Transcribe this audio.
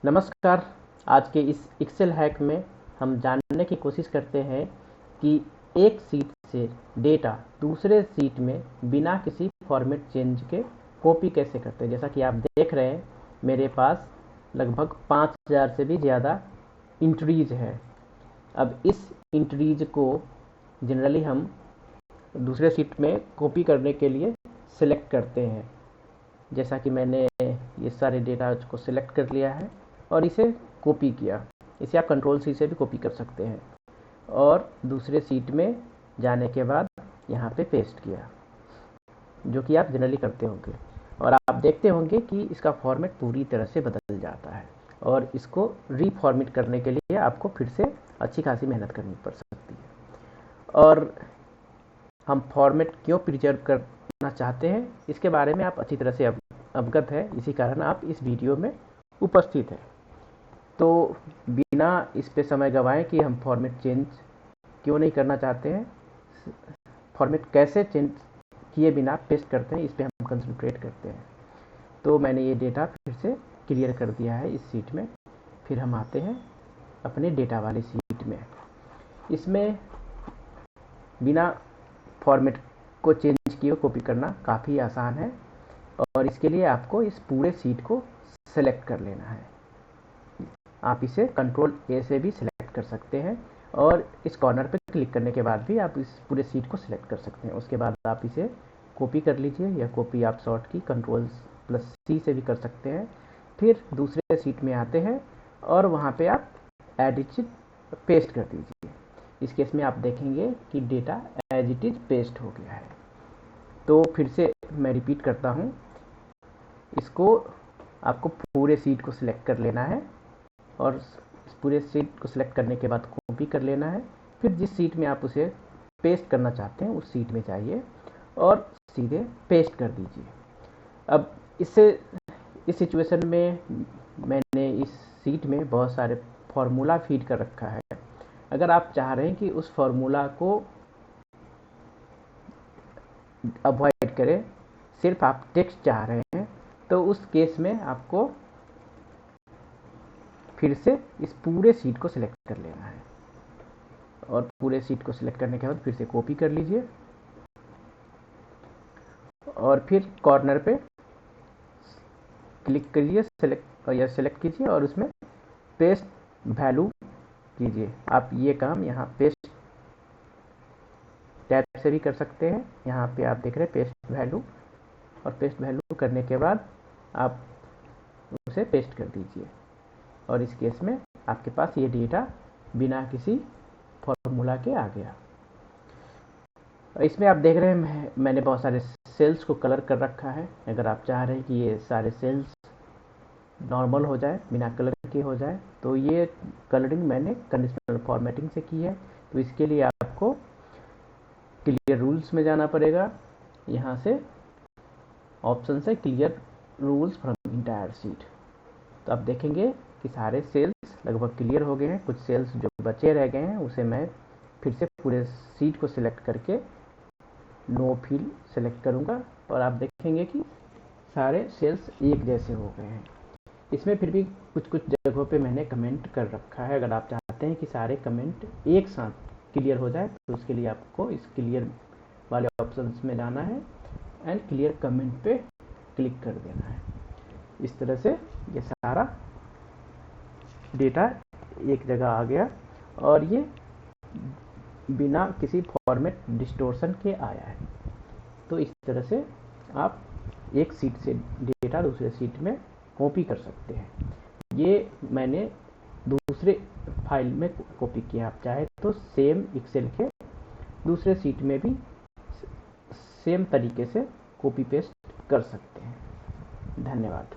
नमस्कार। आज के इस एक्सेल हैक में हम जानने की कोशिश करते हैं कि एक सीट से डेटा दूसरे सीट में बिना किसी फॉर्मेट चेंज के कॉपी कैसे करते हैं। जैसा कि आप देख रहे हैं, मेरे पास लगभग 5000 से भी ज़्यादा इंट्रीज है। अब इस इंट्रीज को जनरली हम दूसरे सीट में कॉपी करने के लिए सिलेक्ट करते हैं। जैसा कि मैंने ये सारे डेटा को सिलेक्ट कर लिया है और इसे कॉपी किया। इसे आप कंट्रोल सी से भी कॉपी कर सकते हैं और दूसरे सीट में जाने के बाद यहाँ पे पेस्ट किया, जो कि आप जनरली करते होंगे। और आप देखते होंगे कि इसका फॉर्मेट पूरी तरह से बदल जाता है और इसको रीफॉर्मेट करने के लिए आपको फिर से अच्छी खासी मेहनत करनी पड़ सकती है। और हम फॉर्मेट क्यों प्रिजर्व करना चाहते हैं, इसके बारे में आप अच्छी तरह से अवगत है, इसी कारण आप इस वीडियो में उपस्थित हैं। तो बिना इस पे समय गंवाए कि हम फॉर्मेट चेंज क्यों नहीं करना चाहते हैं, फॉर्मेट कैसे चेंज किए बिना पेस्ट करते हैं, इस पे हम कंसंट्रेट करते हैं। तो मैंने ये डेटा फिर से क्लियर कर दिया है इस सीट में। फिर हम आते हैं अपने डेटा वाली सीट में। इसमें बिना फॉर्मेट को चेंज किए कॉपी करना काफ़ी आसान है और इसके लिए आपको इस पूरे सीट को सेलेक्ट कर लेना है। आप इसे कंट्रोल ए से भी सिलेक्ट कर सकते हैं और इस कॉर्नर पर क्लिक करने के बाद भी आप इस पूरे सीट को सिलेक्ट कर सकते हैं। उसके बाद आप इसे कॉपी कर लीजिए, या कॉपी आप शॉर्ट की कंट्रोल प्लस सी से भी कर सकते हैं। फिर दूसरे सीट में आते हैं और वहाँ पे आप एडिट पेस्ट कर दीजिए। इस केस में आप देखेंगे कि data as it is paste हो गया है। तो फिर से मैं रिपीट करता हूँ, इसको आपको पूरे सीट को सिलेक्ट कर लेना है और इस पूरे सीट को सिलेक्ट करने के बाद कॉपी कर लेना है। फिर जिस सीट में आप उसे पेस्ट करना चाहते हैं उस सीट में जाइए और सीधे पेस्ट कर दीजिए। अब इस सिचुएशन में मैंने इस सीट में बहुत सारे फार्मूला फीड कर रखा है। अगर आप चाह रहे हैं कि उस फार्मूला को अवॉइड करें, सिर्फ आप टेक्स्ट चाह रहे हैं, तो उस केस में आपको फिर से इस पूरे सीट को सिलेक्ट कर लेना है और पूरे सीट को सिलेक्ट करने के बाद फिर से कॉपी कर लीजिए और फिर कॉर्नर पे क्लिक करिए, सेलेक्ट कीजिए और उसमें पेस्ट वैल्यू कीजिए। आप ये काम यहाँ पेस्ट टैब से भी कर सकते हैं। यहाँ पे आप देख रहे हैं पेस्ट वैल्यू, और पेस्ट वैल्यू करने के बाद आप उसे पेस्ट कर दीजिए और इस केस में आपके पास ये डेटा बिना किसी फॉर्मूला के आ गया। इसमें आप देख रहे हैं मैंने बहुत सारे सेल्स को कलर कर रखा है। अगर आप चाह रहे हैं कि ये सारे सेल्स नॉर्मल हो जाए, बिना कलर के हो जाए, तो ये कलरिंग मैंने कंडीशनल फॉर्मेटिंग से की है। तो इसके लिए आपको क्लियर रूल्स में जाना पड़ेगा। यहाँ से ऑप्शन से clear rules from entire seat, तो आप देखेंगे कि सारे सेल्स लगभग क्लियर हो गए हैं। कुछ सेल्स जो बचे रह गए हैं उसे मैं फिर से पूरे सीट को सिलेक्ट करके नो फिल सेलेक्ट करूँगा और आप देखेंगे कि सारे सेल्स एक जैसे हो गए हैं। इसमें फिर भी कुछ जगहों पे मैंने कमेंट कर रखा है। अगर आप चाहते हैं कि सारे कमेंट एक साथ क्लियर हो जाए, तो उसके लिए आपको इस क्लियर वाले ऑप्शंस में जाना है एंड क्लियर कमेंट पे क्लिक कर देना है। इस तरह से ये सारा डेटा एक जगह आ गया और ये बिना किसी फॉर्मेट डिस्टोर्शन के आया है। तो इस तरह से आप एक सीट से डेटा दूसरे सीट में कॉपी कर सकते हैं। ये मैंने दूसरे फाइल में कॉपी किया। आप चाहे तो सेम एक्सेल के दूसरे सीट में भी सेम तरीके से कॉपी पेस्ट कर सकते हैं। धन्यवाद।